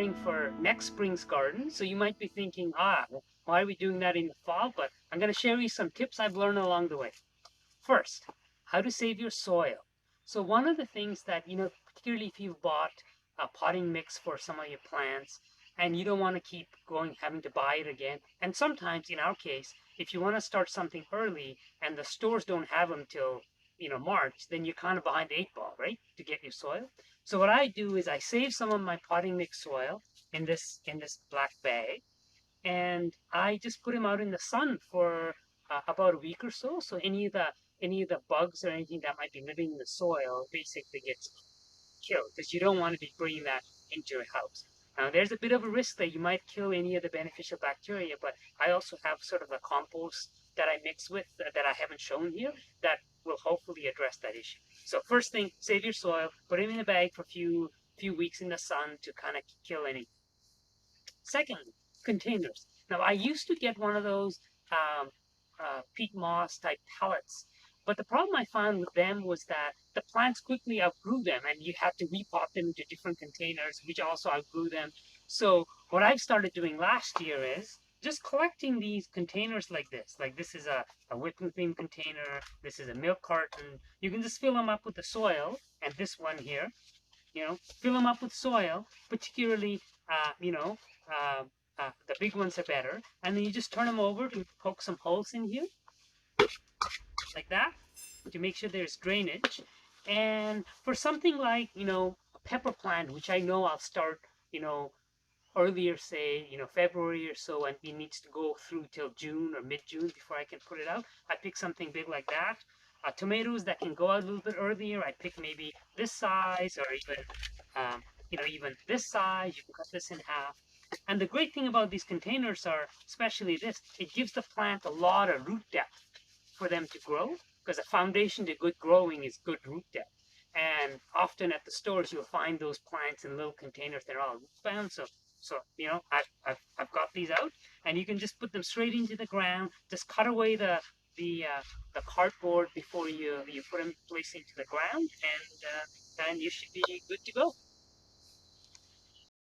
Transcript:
preparing for next spring's garden. So you might be thinking, why are we doing that in the fall? But I'm going to share you some tips I've learned along the way. First, how to save your soil. So one of the things that, particularly if you've bought a potting mix for some of your plants and you don't want to keep going, having to buy it again. And sometimes in our case, if you want to start something early and the stores don't have them till, March, then you're kind of behind the eight ball, right? To get your soil. So what I do is I save some of my potting mix soil in this black bag, and I just put them out in the sun for about a week or so. So any of the bugs or anything that might be living in the soil basically gets killed, because you don't want to be bringing that into your house. Now, there's a bit of a risk that you might kill any of the beneficial bacteria, but I also have sort of a compost that I mix with that I haven't shown here that will hopefully address that issue. So first thing, save your soil, put it in a bag for a few weeks in the sun to kind of kill any. Second, containers. Now, I used to get one of those um, peat moss type pellets, but the problem I found with them was that the plants quickly outgrew them, and you had to repot them into different containers, which also outgrew them. So, what I've started doing last year is just collecting these containers like this. Like, this is a whipping cream container, this is a milk carton. You can just fill them up with the soil, and this one here, fill them up with soil, particularly, uh, you know, uh, the big ones are better. And then you just turn them over to poke some holes in here, like that, to make sure there's drainage. And for something like, a pepper plant, which I know I'll start, you know, earlier, say, February or so, and it needs to go through till June or mid-June before I can put it out. I pick something big like that. Tomatoes that can go out a little bit earlier, I pick maybe this size, or um, even this size. You can cut this in half. And the great thing about these containers are, especially this, it gives the plant a lot of root depth for them to grow, because a foundation to good growing is good root depth. And often at the stores, you'll find those plants in little containers. They're all root bound. So I've got these out, and you can just put them straight into the ground. Just cut away the cardboard before you put them place into the ground, and then you should be good to go.